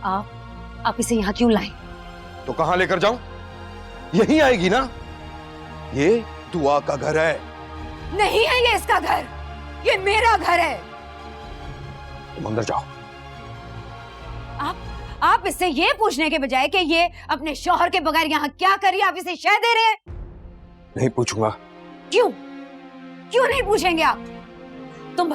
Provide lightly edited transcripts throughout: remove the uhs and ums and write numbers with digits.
आप इसे यहाँ क्यों लाए? तो कहां लेकर जाऊं? यहीं आएगी ना? ये दुआ का घर है। नहीं है ये इसका घर, ये मेरा घर है। तुम अंदर जाओ। आप इससे ये पूछने के बजाय कि ये अपने शौहर के बगैर यहाँ क्या कर रही है, आप इसे शह दे रहे हैं। नहीं पूछूंगा। क्यों क्यों नहीं पूछेंगे आप? तुम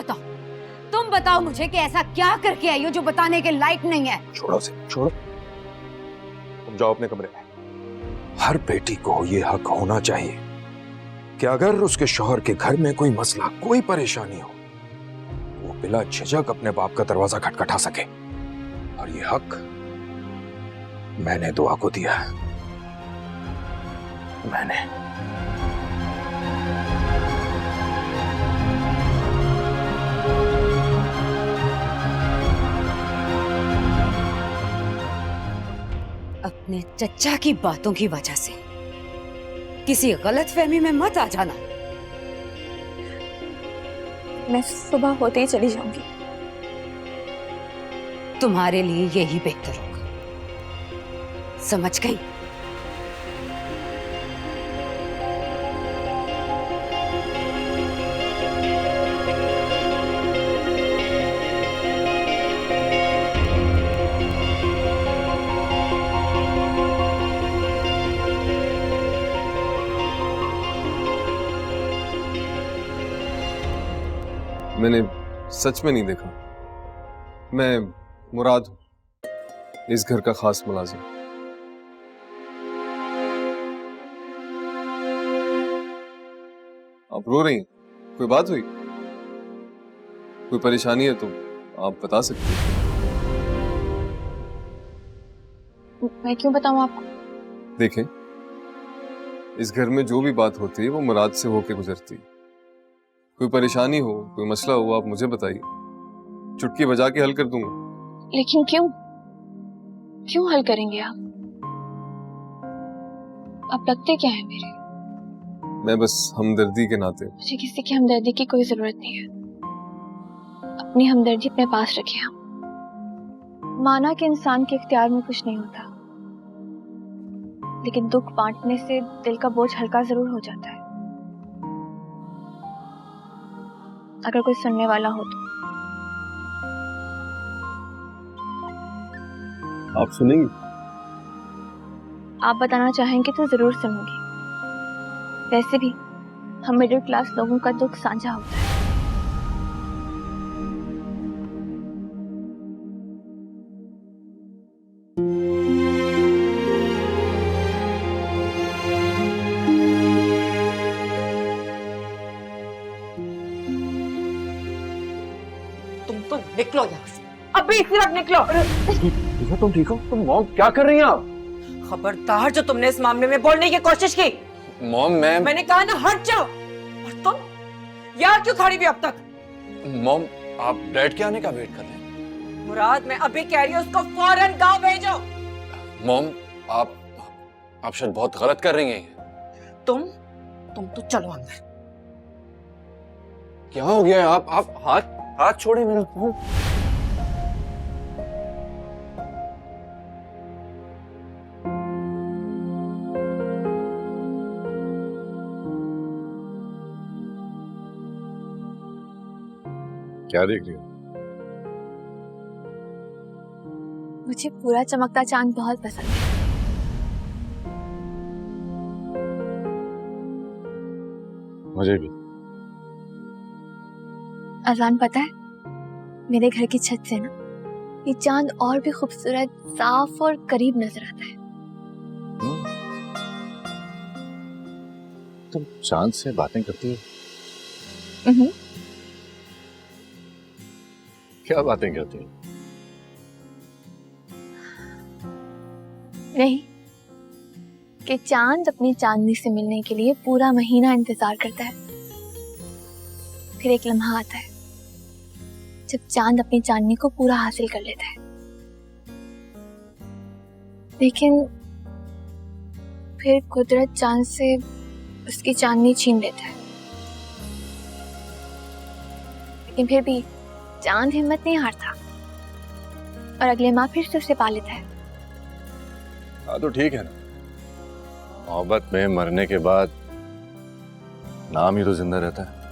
बताओ मुझे कि ऐसा क्या करके आई हो जो बताने के लायक नहीं है। छोड़ो से, छोड़ो। तुम जाओ अपने कमरे में। हर बेटी को ये हक होना चाहिए कि अगर उसके शौहर के घर में कोई मसला, कोई परेशानी हो, वो बिला झिझक अपने बाप का दरवाजा खटखटा सके। और ये हक मैंने दुआ को दिया है। मैंने। अपने चच्चा की बातों की वजह से किसी गलतफहमी में मत आ जाना। मैं सुबह होते ही चली जाऊंगी। तुम्हारे लिए यही बेहतर होगा, समझ गई? मैंने सच में नहीं देखा। मैं मुराद हूं, इस घर का खास मुलाजिम। आप रो रही हैं? कोई बात हुई? कोई परेशानी है तो आप बता सकती हैं। मैं क्यों बताऊं आपको? देखें, इस घर में जो भी बात होती है वो मुराद से होके गुजरती है। कोई परेशानी हो, कोई मसला हो, आप मुझे बताइए, चुटकी बजा के हल कर दूंगा। लेकिन क्यों क्यों हल करेंगे आप लगते क्या है मेरे? मैं बस हमदर्दी के नाते। मुझे किसी की हमदर्दी की कोई जरूरत नहीं है। अपनी हमदर्दी अपने पास रखे हम। माना कि इंसान के इख्तियार में कुछ नहीं होता, लेकिन दुख बांटने से दिल का बोझ हल्का जरूर हो जाता है, अगर कोई सुनने वाला हो तो। आप सुनेंगी? आप बताना चाहेंगे तो जरूर सुनूंगी। वैसे भी हम मिडिल क्लास लोगों का दुख साझा होता है। तुम तो निकलो यहाँ से, अभी इसी वक्त निकलो। तुम ठीक हो? तुम मॉम क्या कर रही हैं आप? खबरदार जो तुमने इस मामले में बोलने की कोशिश की। मॉम मैंने कहा ना हट जाओ। और तुम यार क्यों खड़ी हुई अब तक? मॉम आप डैड के आने का वेट कर रहे हैं? मुराद मैं अभी कह रही हूँ उसको फौरन गांव भेजो। मॉम आप शायद बहुत गलत कर रही हैं। तुम तो चलो अंदर। क्या हो गया है? आप हाथ छोड़े मेरा। क्या देख रही हो? मुझे पूरा चमकता चांद बहुत पसंद है। मुझे भी। अजान पता है, मेरे घर की छत से ना ये चांद और भी खूबसूरत, साफ और करीब नजर आता है। तुम चांद से बातें करती हो? क्या बातें करती हो? नहीं, कि चांद अपनी चांदनी से मिलने के लिए पूरा महीना इंतजार करता है, फिर एक लम्हा आता है जब चांद अपनी चांदनी को पूरा हासिल कर लेता है, लेकिन फिर कुदरत चांद से उसकी चांदनी छीन लेता है। लेकिन फिर भी चांद हिम्मत नहीं हारता और अगले माह फिर से उसे पा लेता है। हाँ तो ठीक है ना, मोहब्बत में मरने के बाद नाम ही तो जिंदा रहता है।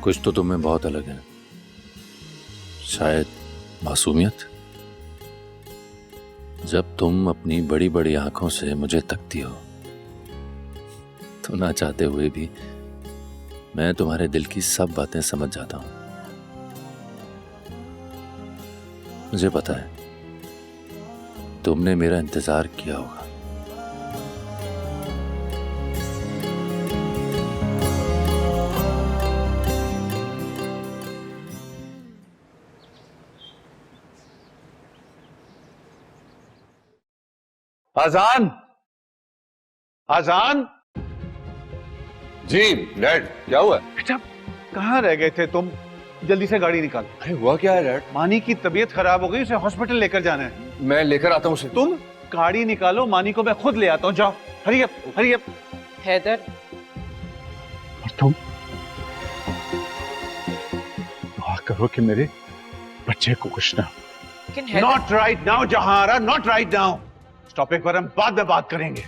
कुछ तो तुम्हें बहुत अलग है, शायद मासूमियत। जब तुम अपनी बड़ी बड़ी आंखों से मुझे तकती हो तो ना चाहते हुए भी मैं तुम्हारे दिल की सब बातें समझ जाता हूं। मुझे पता है तुमने मेरा इंतजार किया होगा। आजान, आजान। जी डैड, क्या हुआ? बेटा कहाँ रह गए थे तुम? जल्दी से गाड़ी निकालो। अरे हुआ क्या है डैड? मानी की तबीयत खराब हो गई, उसे हॉस्पिटल लेकर जाना है। मैं लेकर आता हूँ उसे। तुम गाड़ी निकालो, मानी को मैं खुद ले आता हूँ। जाओ, hurry up, hurry up. Haider, और तुम दुआ करो कि मेरे बच्चे को कुछ ना। लेकिन Haider, not right now Zahara, not right now. इस टॉपिक पर हम बाद में बात करेंगे।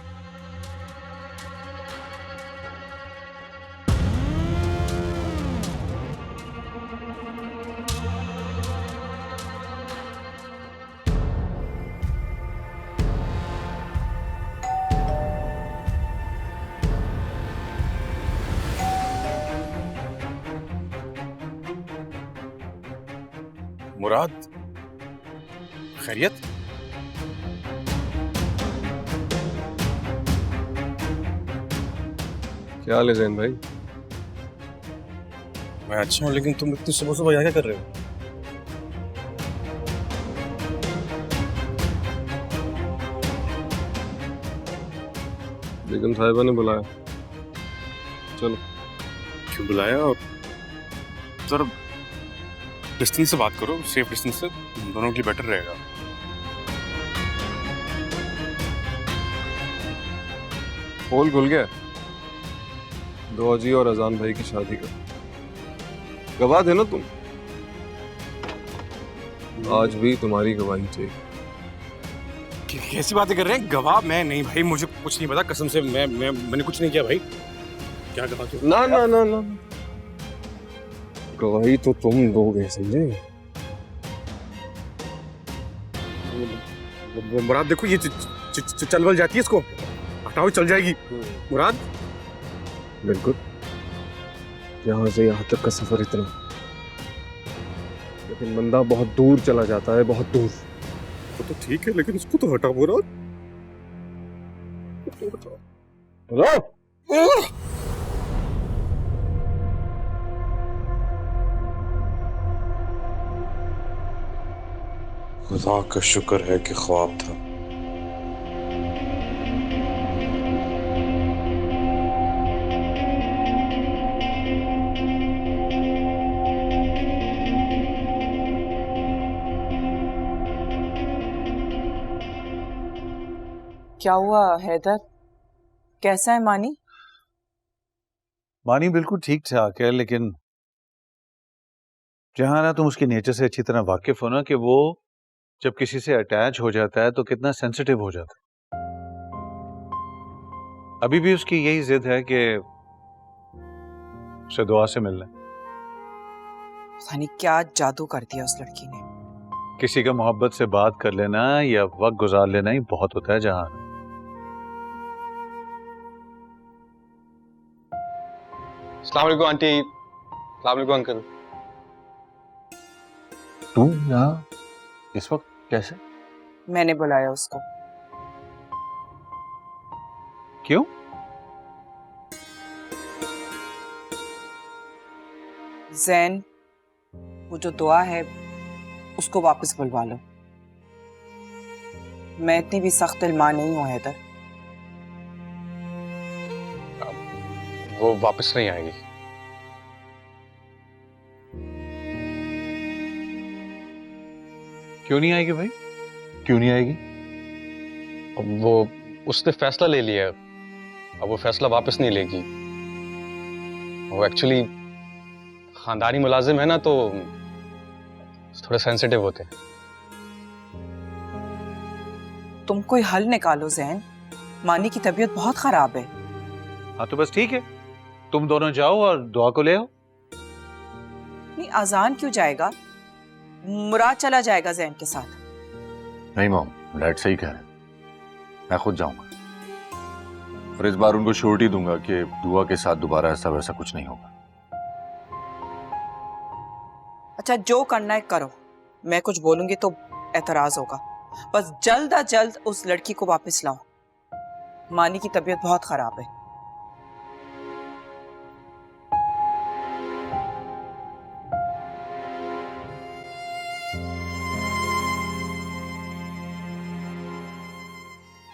मुराद, खैरियत? क्या हाल है जैन भाई? मैं अच्छा हूँ, लेकिन तुम इतनी सुबह सुबह यहाँ क्या कर रहे हो? बेगम साहिबा ने बुलाया। चलो। क्यों बुलाया? और जरा डिस्टेंस से बात करो, सेफ डिस्टेंस से, दोनों के लिए बेटर रहेगा। पोल खुल गया दौजी और अजान भाई की शादी का। गवाह थे ना तुम, आज भी तुम्हारी गवाही चाहिए। कैसी बातें कर रहे हैं? गवाह मैं नहीं भाई, मुझे कुछ नहीं पता कसम से। मैंने कुछ नहीं किया भाई। क्या गवाह तुम? ना ना ना ना, गवाही तो तुम दोगे, समझे? मुराद देखो, ये चल बल जाती है, इसको हटाओ, चल जाएगी। मुराद, बिल्कुल। यहाँ से यहाँ तक का सफर इतना, लेकिन बंदा बहुत दूर चला जाता है, बहुत दूर। तो ठीक है, लेकिन इसको तो हटाओ मुराद। खुदा का शुक्र है कि ख्वाब था। क्या हुआ हैदर? कैसा है मानी? मानी बिल्कुल ठीक ठाक है, लेकिन जहां तुम उसके नेचर से अच्छी तरह वाकिफ हो ना, कि वो जब किसी से अटैच हो जाता है तो कितना सेंसिटिव हो जाता है। अभी भी उसकी यही जिद है कि उसे दुआ से मिलना। पता नहीं क्या जादू कर दिया उस लड़की ने। किसी का मोहब्बत से बात कर लेना या वक्त गुजार लेना ही बहुत होता है जहां। अस्सलाम वालेकुम आंटी। अस्सलाम वालेकुम अंकल। तू यहाँ इस वक्त कैसे? मैंने बुलाया उसको। क्यों? जैन, वो जो दुआ है उसको वापस बुलवा लो। मैं इतनी भी सख्त दिल मां नहीं हूं हैदर। वो वापस नहीं आएगी। क्यों नहीं आएगी भाई? क्यों नहीं आएगी? अब वो उसने फैसला ले लिया है, अब वो फैसला वापस नहीं लेगी। वो एक्चुअली खानदानी मुलाजिम है ना, तो थोड़े सेंसिटिव होते हैं। तुम कोई हल निकालो जैन, मानी की तबीयत बहुत खराब है। हाँ तो बस ठीक है, तुम दोनों जाओ और दुआ को ले आओ। नहीं, अजान क्यों जाएगा? मुराद चला जाएगा जैन के साथ। नहीं मॉम, डैड सही कह रहे हैं, मैं खुद जाऊंगा और इस बार उनको श्योरिटी दूंगा कि दुआ के साथ दोबारा ऐसा वैसा कुछ नहीं होगा। अच्छा, जो करना है करो, मैं कुछ बोलूंगी तो एतराज होगा। बस जल्द अज जल्द उस लड़की को वापस लाओ, मानी की तबीयत बहुत खराब है।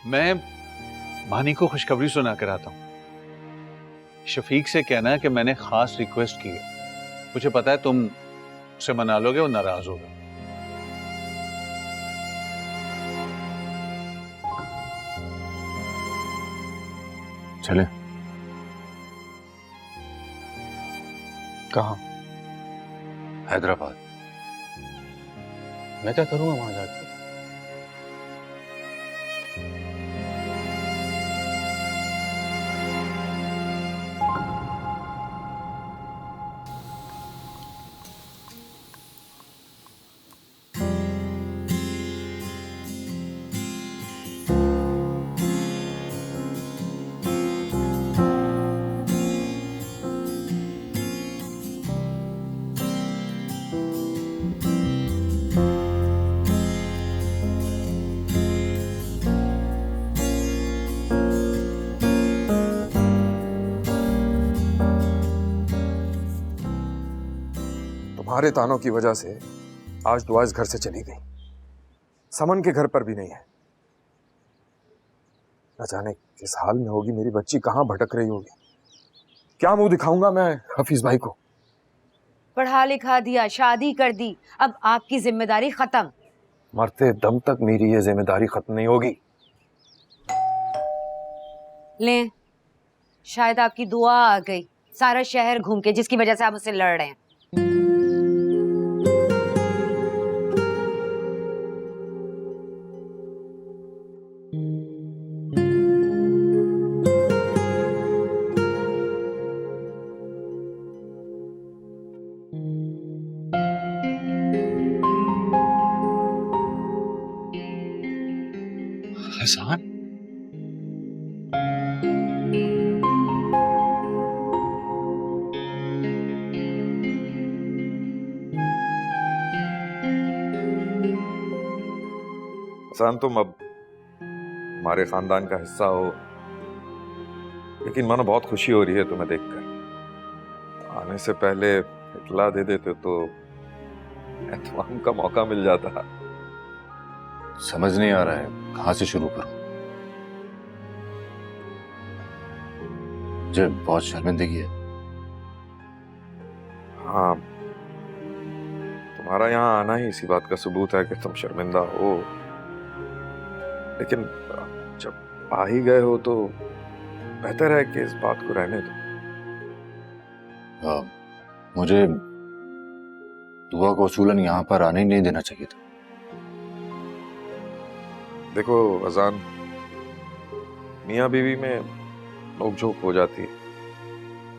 मैं मानी को खुशखबरी सुना कर आता हूं। शफीक से कहना कि मैंने खास रिक्वेस्ट की है, मुझे पता है तुम उसे मना लोगे, वो नाराज होगा। चले? कहाँ? हैदराबाद। मैं क्या करूंगा वहां जाके? तुम्हारे तानों की वजह से आज दुआ इस घर से चली गई, समन के घर पर भी नहीं है। न जाने किस हाल में होगी मेरी बच्ची, कहां भटक रही होगी। क्या मुंह दिखाऊंगा मैं हफीज भाई को? पढ़ा लिखा दिया, शादी कर दी, अब आपकी जिम्मेदारी खत्म। मरते दम तक मेरी ये जिम्मेदारी खत्म नहीं होगी। लें, शायद आपकी दुआ आ गई सारा शहर घूम के, जिसकी वजह से आप मुझसे लड़ रहे हैं। हसन, हसन, तुम अब हमारे खानदान का हिस्सा हो, लेकिन मानो बहुत खुशी हो रही है तुम्हें देखकर। आने से पहले इतला दे देते तो एहतमाम का मौका मिल जाता। समझ नहीं आ रहा है कहां से शुरू करूं। मुझे बहुत शर्मिंदगी है। हाँ, तुम्हारा यहाँ आना ही इसी बात का सबूत है कि तुम शर्मिंदा हो, लेकिन जब आ ही गए हो तो बेहतर है कि इस बात को रहने दो। मुझे दुआ को उसूलन यहाँ पर आने ही नहीं देना चाहिए था। देखो अजान, मियाँ बीवी में नोकझोंक हो जाती है,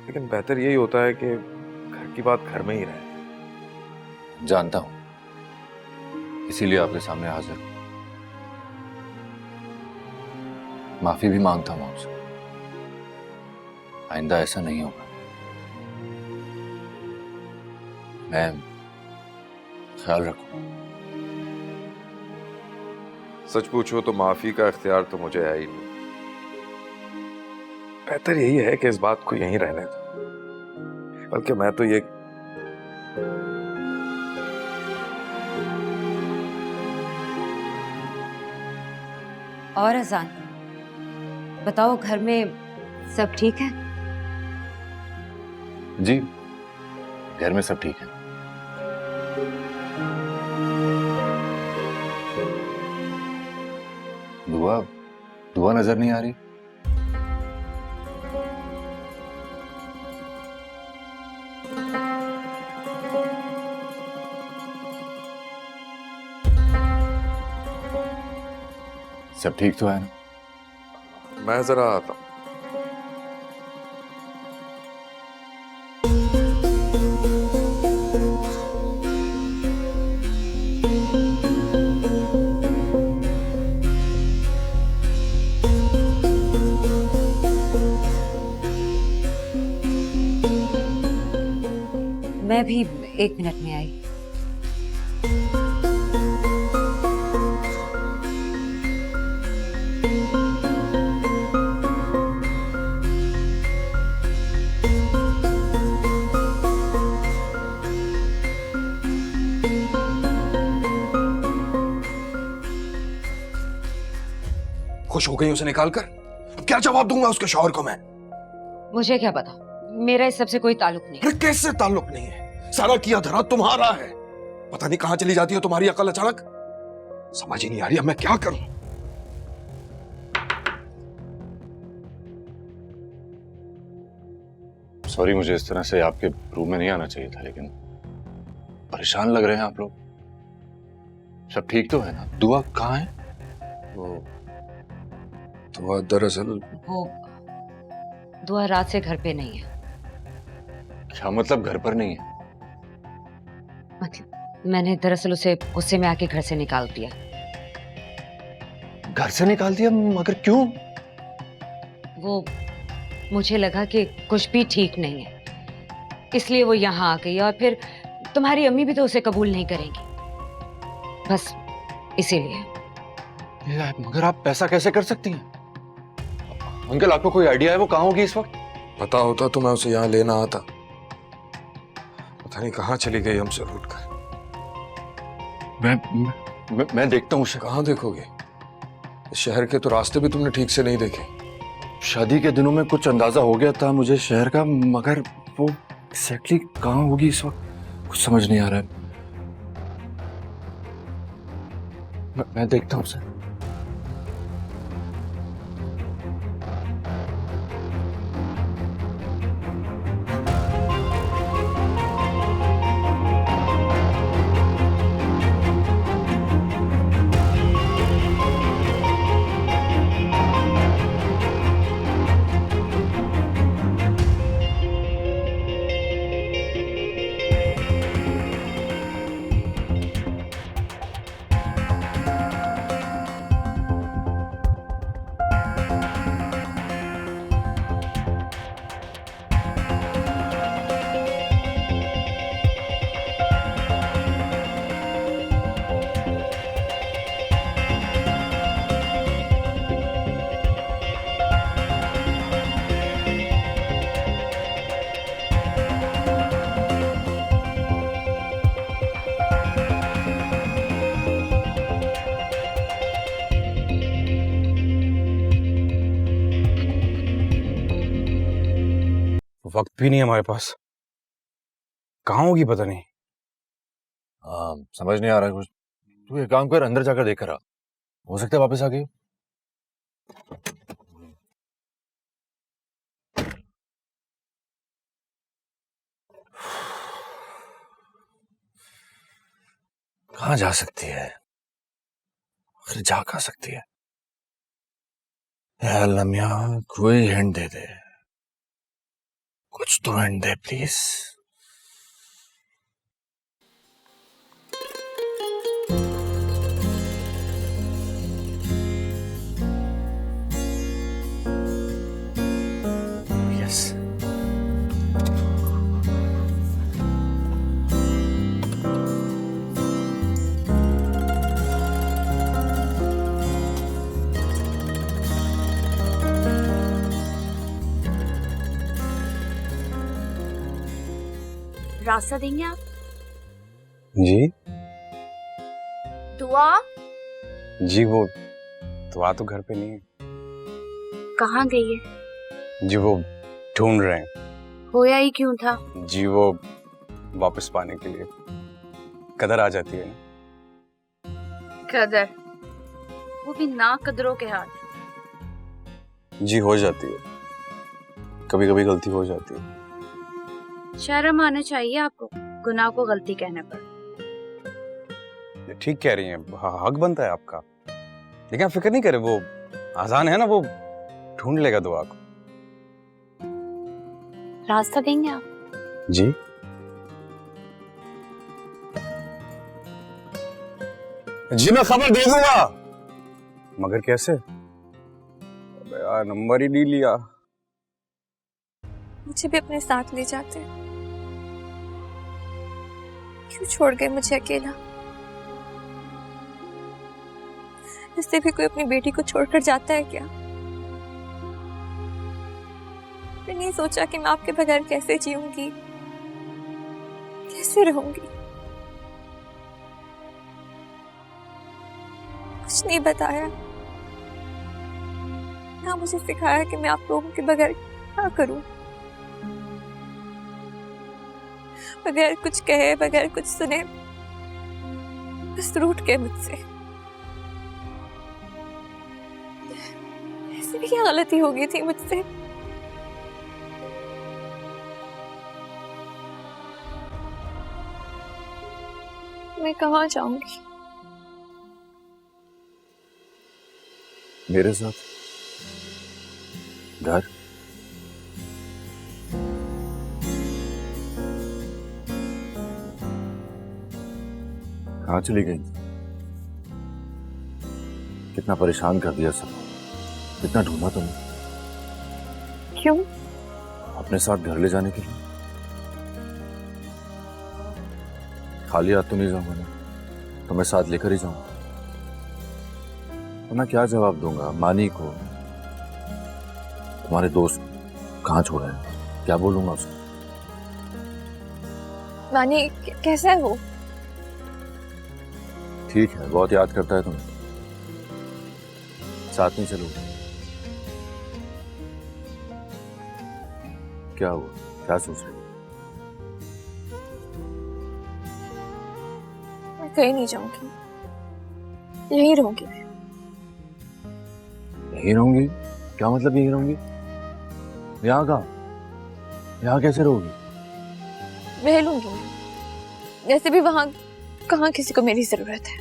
लेकिन बेहतर यही होता है कि घर की बात घर में ही रहे। जानता हूं, इसीलिए आपके सामने हाजिर हूं। माफी भी मांगता हूं आपसे, आइंदा ऐसा नहीं होगा। मैं ख्याल रखूं। सच पूछो तो माफी का इख्तियार तो मुझे है ही नहीं। बेहतर यही है कि इस बात को यहीं रहने दो। बल्कि मैं तो ये और अजान, बताओ घर में सब ठीक है? जी, घर में सब ठीक है। दुआ दुआ नजर नहीं आ रही। सब ठीक तो है ना? मैं जरा आता हूं। मैं भी 1 मिनट में आई। खुश हो गई उसे निकालकर? अब क्या जवाब दूंगा उसके शौहर को मैं? मुझे क्या पता, मेरा इस सब से कोई ताल्लुक नहीं। अरे कैसे ताल्लुक नहीं है? सारा किया धरा तुम्हारा है। पता नहीं कहां चली जाती है तुम्हारी अकल अचानक। समझ ही नहीं आ रही अब मैं क्या करूं। सॉरी, मुझे इस तरह से आपके रूम में नहीं आना चाहिए था, लेकिन परेशान लग रहे हैं आप लोग। सब ठीक तो है ना? दुआ कहाँ है? वो दुआ दरअसल वो दुआ रात से घर पे नहीं है। क्या मतलब घर पर नहीं है? मतलब मैंने दरअसल उसे गुस्से में आके घर से निकाल दिया। घर से निकाल दिया? मगर क्यों? वो मुझे लगा कि कुछ भी ठीक नहीं है, इसलिए वो यहाँ आ गई। और फिर तुम्हारी अम्मी भी तो उसे कबूल नहीं करेंगी, बस इसीलिए। मगर आप ऐसा कैसे कर सकती हैं? अंकल, आपको कोई आइडिया है वो कहाँ होगी इस वक्त? पता होता तो मैं उसे यहाँ लेना आता। पता नहीं कहाँ चली गई हमसे रूठकर। मैं देखता हूँ उसे। कहाँ देखोगे? इस शहर के तो रास्ते भी तुमने ठीक से नहीं देखे। शादी के दिनों में कुछ अंदाजा हो गया था मुझे शहर का, मगर वो एग्जैक्टली कहाँ होगी इस वक्त कुछ समझ नहीं आ रहा है। मैं देखता हूँ उसे। वक्त भी नहीं है हमारे पास। कहाँ होगी पता नहीं। हाँ, समझ नहीं आ रहा है कुछ। तू एक काम कर, अंदर जाकर देख कर आ। हो सकता है वापस आ गई। कहाँ जा सकती है? आखिर जा कहाँ सकती है? या अल्लाह मियां, कोई हिंट दे दे, कुछ तो हिंट दे प्लीज। यस, रास्ता देंगे आप? जी दुआ जी, वो दुआ तो घर पे नहीं है कहाँ गई है? जी, वो ढूंढ रहे हैं। होया ही क्यों था? जी वो वापस पाने के लिए कदर आ जाती है ना। कदर, वो भी ना कदरों के हाथ। जी हो जाती है, कभी कभी गलती हो जाती है। शर्म आना चाहिए आपको गुनाह को गलती कहने पर। ये ठीक कह रही हैं, हक बनता है आपका, लेकिन आप फिक्र नहीं करें, वो आसान है ना, वो ढूंढ लेगा दुआ को। रास्ता देंगे आप? जी जी मैं खबर दे दूंगा, मगर कैसे? अबे यार नंबर ही नहीं लिया। मुझे भी अपने साथ ले जाते, क्यों छोड़ गए मुझे अकेला? इससे भी कोई अपनी बेटी को छोड़कर जाता है क्या? मैंने नहीं सोचा कि मैं आपके बगैर कैसे जीऊंगी, कैसे रहूंगी। कुछ नहीं बताया, ना मुझे सिखाया कि मैं आप लोगों के बगैर क्या करूं। बगैर कुछ कहे, बगैर कुछ सुने, बस रूठ गए मुझसे। ऐसी भी क्या गलती हो गई थी मुझसे? मैं कहाँ जाऊंगी? मेरे साथ घर। कहाँ चली गई? कितना परेशान कर दिया सब, कितना ढूंढा तुमने। क्यों? अपने साथ घर ले जाने के लिए। खाली हाथ तो नहीं जाऊंगा ना, तो मैं साथ लेकर ही जाऊंगा। तो मैं क्या जवाब दूंगा मानी को, तुम्हारे दोस्त कहाँ छोड़ा है, क्या बोलूंगा उसको? मानी कैसा है वो? ठीक है, बहुत याद करता है तुम्हें। साथ नहीं चलोगे? क्या हुआ, क्या सोच रहे हो? मैं कहीं नहीं जाऊंगी, यहीं रहूंगी मैं। यहीं रहूंगी? क्या मतलब यहीं रहूंगी? यहाँ कहाँ? यहाँ कैसे रहोगी? रह लूंगी मैं, वैसे भी वहां कहाँ किसी को मेरी जरूरत है।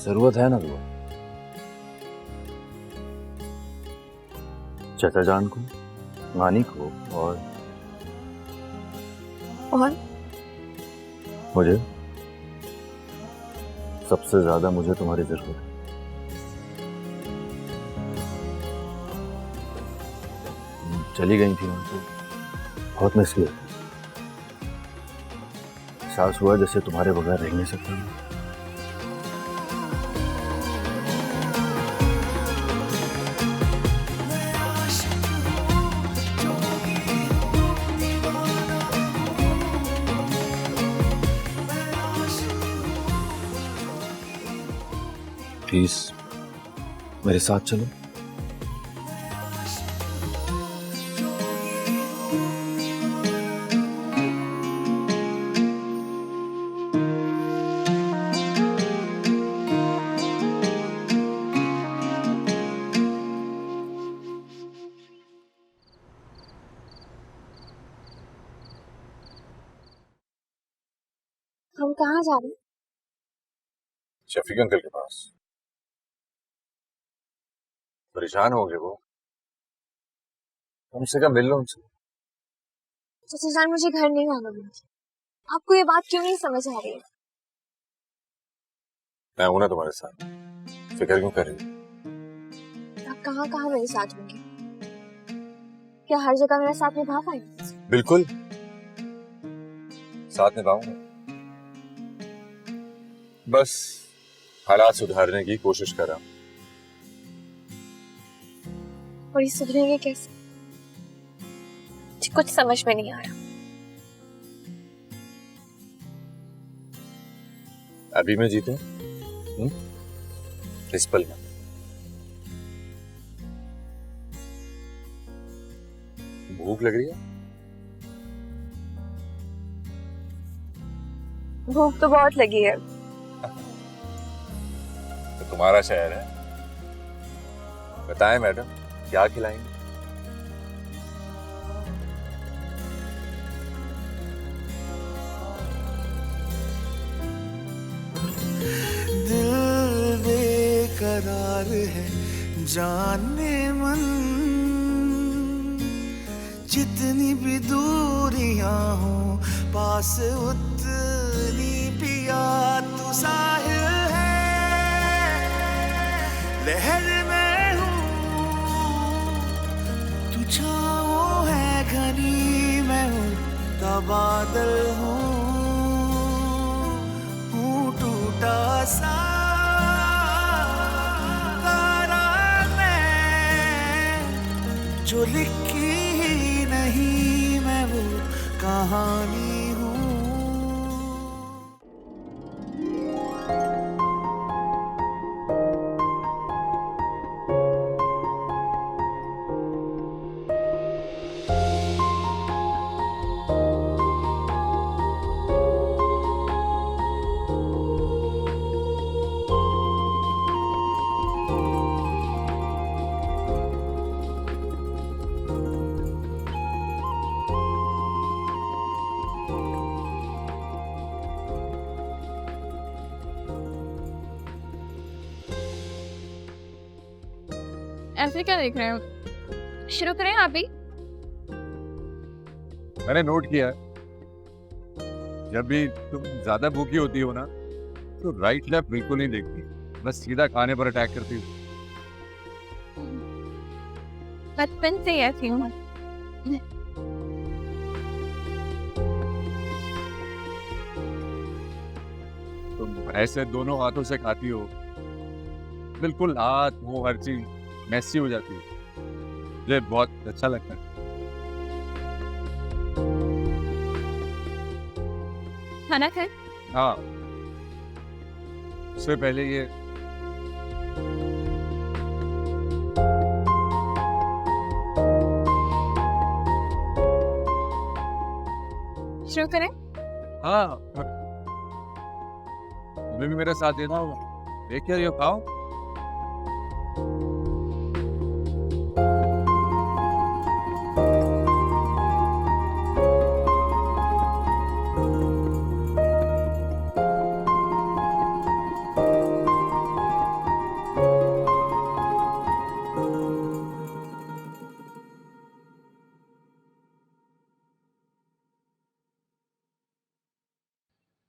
जरूरत है ना तुम्हें? चाचा जान को, नानी को और मुझे। सबसे ज्यादा मुझे तुम्हारी जरूरत है। चली गई थी वहां तो बहुत मिस किया। एहसास हुआ जैसे तुम्हारे बगैर रह नहीं सकता मैं। प्लीज मेरे साथ चलो। हम कहाँ जा रहे हैं? शफीक अंकल के पास। परेशान हो गए वो, कम से कम मिल लो उनसे। चाचा जान मुझे घर नहीं आना मुझे। आपको ये बात क्यों नहीं समझ आ रही है? मैं हूं ना तुम्हारे साथ, फिक्र क्यों कर रही? आप कहाँ कहाँ मेरे साथ होंगे? क्या हर जगह मेरा साथ निभा पाएंगे? बिल्कुल साथ निभाऊंगा, बस हालात सुधारने की कोशिश कर रहा हूं। और ये सुधरेंगे कैसे? मुझे कुछ समझ में नहीं आ रहा। अभी मैं जीता इस पल में। भूख लग रही है? भूख तो बहुत लगी है। तो तुम्हारा शहर है, बताएं मैडम, क्या खिलाएंगे? दिल बेकरार है जाने मन, जितनी भी दूरियां हो पास उतनी पिया तू साहिल है। लहर में हूँ तू छाँव है घनी, मैं उड़ता बादल हूँ टूटा सा तारा मैं, जो लिखी ही नहीं मैं वो कहानी हूँ। ऐसे क्या देख रहे हो? शुरू करें आप ही? मैंने नोट किया है, जब भी तुम ज्यादा भूखी होती हो ना तो राइट लेफ्ट बिल्कुल नहीं देखती, बस सीधा खाने पर अटैक करती हो। बचपन से ऐसी हूँ। तुम ऐसे दोनों हाथों से खाती हो, बिल्कुल हाथ मुंह हर चीज मैसी हो जाती है, मुझे बहुत अच्छा लगता है। खाना खाए? हाँ, उससे पहले ये शुरू करें? हाँ, तुम्हें भी मेरे साथ देना होगा। देखिए ये खाओ।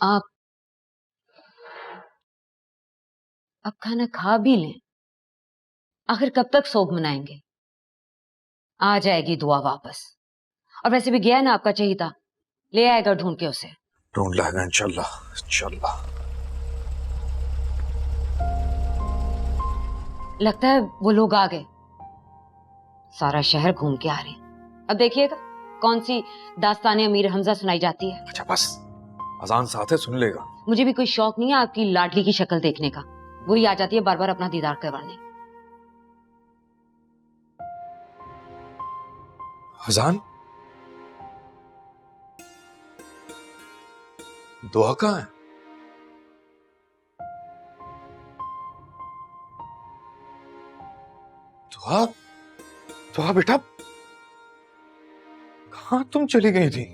आप अब खाना खा भी लें, आखिर कब तक शोक मनाएंगे? आ जाएगी दुआ वापस, और वैसे भी गया ना आपका चाहिए था, ले आएगा ढूंढ के उसे। ढूंढ लाएगा इंशाल्लाह, इंशाल्लाह। लगता है वो लोग आ गए, सारा शहर घूम के आ रहे हैं। अब देखिएगा कौन सी दास्ताने अमीर हमजा सुनाई जाती है। अच्छा बस, अजान साथ है, सुन लेगा। मुझे भी कोई शौक नहीं है आपकी लाडली की शक्ल देखने का, वही आ जाती है बार बार अपना दीदार करवाने। अजान? दुआ कहाँ है? दुआ? दुआ बेटा, कहाँ तुम चली गई थी?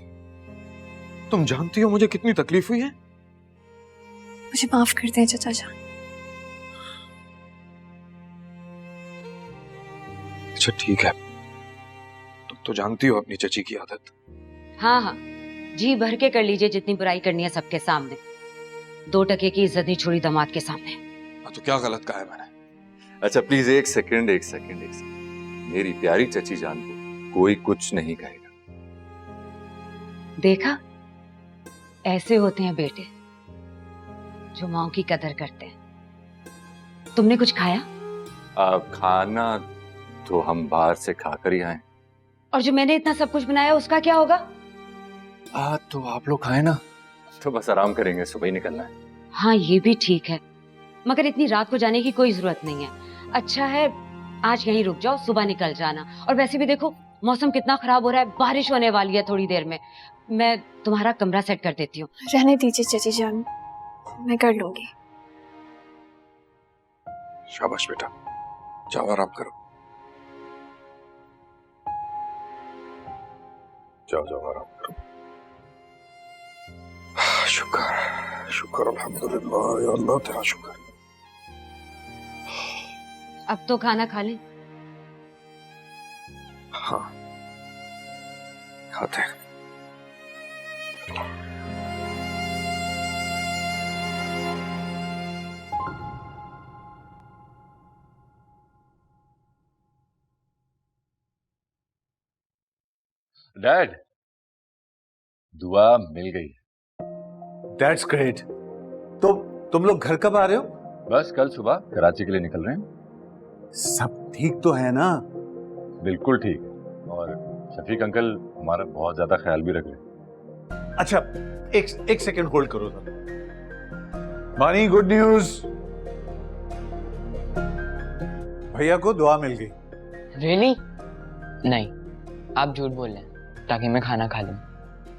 तुम जानती हो मुझे कितनी तकलीफ हुई है। मुझे माफ कर दें चाचा जान। अच्छा ठीक है, तुम तो जानती हो अपनी चची की आदत। हाँ हाँ, जी भर के कर लीजिए जितनी बुराई करनी है सबके सामने, 2 टके की इज्जत नहीं छोड़ी दामाद के सामने। तो क्या गलत कहा है मैंने? अच्छा प्लीज एक सेकंड, मेरी प्यारी चची जान को कोई कुछ नहीं कहेगा। देखा, ऐसे होते हैं बेटे जो माँ की कदर करते हैं। तुमने कुछ खाया? खाना तो हम बाहर से खाकर ही आए। और जो मैंने इतना सब कुछ बनाया उसका क्या होगा? तो आप लोग खाए ना, तो बस आराम करेंगे, सुबह ही निकलना है। हाँ ये भी ठीक है, मगर इतनी रात को जाने की कोई जरूरत नहीं है। अच्छा है आज यहीं रुक जाओ, सुबह निकल जाना। और वैसे भी देखो मौसम कितना खराब हो रहा है, बारिश होने वाली है थोड़ी देर में। मैं तुम्हारा कमरा सेट कर देती हूँ। रहने दीजिए चाची जान, मैं कर लूंगी। शाबाश बेटा, जाओ आराम करो। जाओ जाओ आराम करो। शुक्र शुक्र अल्हम्दुलिल्लाह, या अल्लाह तेरा शुक्र। अब तो खाना खा लें। हाँ खाते हैं। डैड, दुआ मिल गई। That's great. तो तुम लोग घर कब आ रहे हो? बस कल सुबह कराची के लिए निकल रहे हैं। सब ठीक तो है ना? बिल्कुल ठीक है, और शफीक अंकल हमारा बहुत ज्यादा ख्याल भी रख रहे हैं। अच्छा, एक सेकंड होल्ड करो सर। मानी, गुड न्यूज, भैया को दुआ मिल गई। रियली? नहीं, आप झूठ बोल रहे हैं ताकि मैं खाना खा लूं।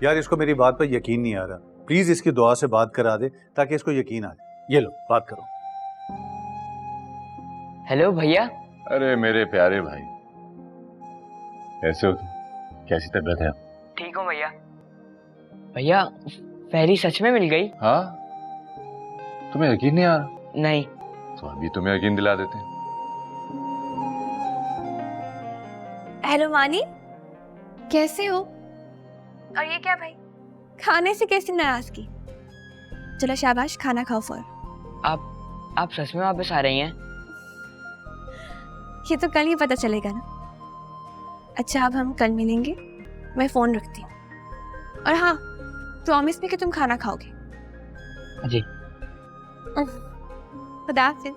यार इसको मेरी बात पर यकीन नहीं आ रहा, प्लीज इसकी दुआ से बात करा दे ताकि इसको यकीन आ जाए। ये लो बात करो। हेलो भैया। अरे मेरे प्यारे भाई, कैसे हो तुम? कैसी तबीयत है? ठीक हूँ भैया। भैया पहली सच में मिल गई? हाँ, तुम्हें यकीन नहीं आ रहा? नहीं। तो अभी तुम्हें यकीन दिला देते हैं। हेलो मानी, कैसे हो? और ये क्या भाई, खाने से कैसी नाराजगी? चलो शाबाश, खाना खाओ फौरन। आप सच में वापस आ रही हैं? ये तो कल ही पता चलेगा ना। अच्छा अब हम कल मिलेंगे, मैं फोन रखती हूँ। और हाँ, प्रॉमिस भी कि तुम खाना खाओगे। जी। खुदा हाफिज़।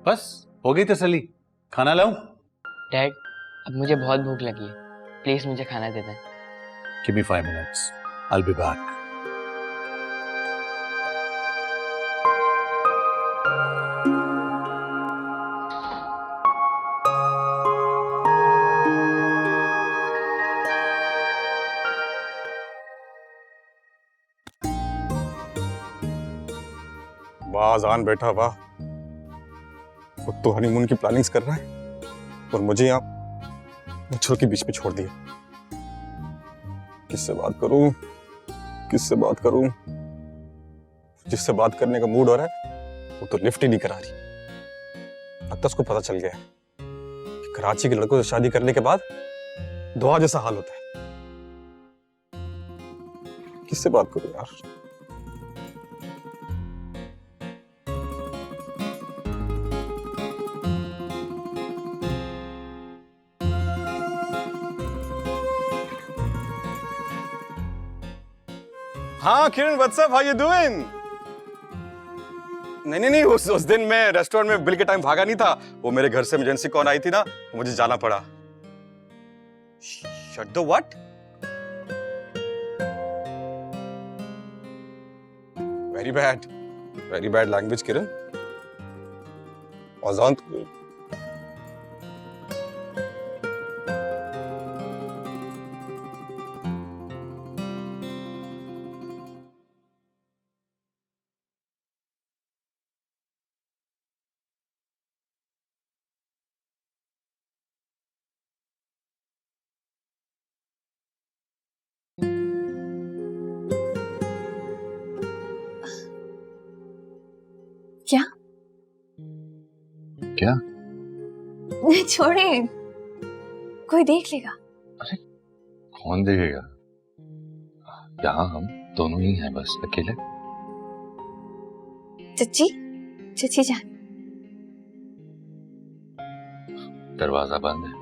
बस हो गई तसल्ली? खाना लाऊं? डैड, अब मुझे बहुत भूख लगी है, प्लीज मुझे खाना दे दें। Give me 5 minutes. I'll be back. वाह जान बेटा वाह, खुद तो हनीमून की प्लानिंग्स कर रहा है और मुझे यहाँ मच्छरों के बीच में छोड़ दिया। किससे बात करूं, किससे बात करूं? जिससे बात करने का मूड हो रहा है वो तो लिफ्ट ही नहीं करा रही। लगता उसको पता चल गया है कि कराची के लड़कों से शादी करने के बाद दुआ जैसा हाल होता है। किससे बात करूं यार? हाँ किरण, व्हाट्सअप, हाउ यू डूइंग? नहीं, उस दिन मैं रेस्टोरेंट में बिल के टाइम भागा नहीं था। वो मेरे घर से इमरजेंसी कॉल आई थी ना, मुझे जाना पड़ा। Shut the what? Very bad language Kiran. अजान क्या? क्या? नहीं छोड़े, कोई देख लेगा। अरे कौन देखेगा? यहाँ हम दोनों ही हैं बस, अकेले। चची जान। दरवाजा बंद है।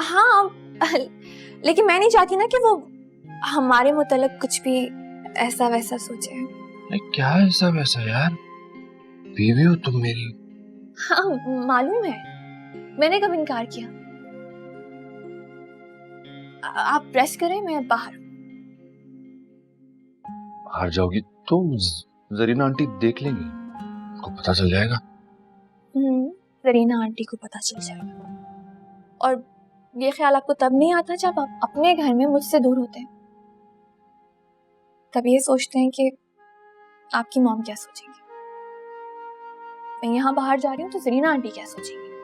हाँ, लेकिन मैं नहीं चाहती ना कि वो हमारे मुतालिक कुछ भी ऐसा वैसा सोचे। क्या ऐसा वैसा यार, बीवी हो तुम मेरी। हाँ मालूम है, मैंने कब इनकार किया? आप प्रेस करें, मैं बाहर। बाहर जाओगी तो जरीना आंटी देख लेंगी, उनको पता चल जाएगा। जरीना आंटी को पता चल जाएगा। और ये ख्याल आपको तब नहीं आता जब आप अपने घर में मुझसे दूर होते हैं, तब ये सोचते हैं कि आपकी मॉम क्या सोचेंगी। मैं यहाँ बाहर जा रही हूँ तो जरीना आंटी क्या सोचेंगी।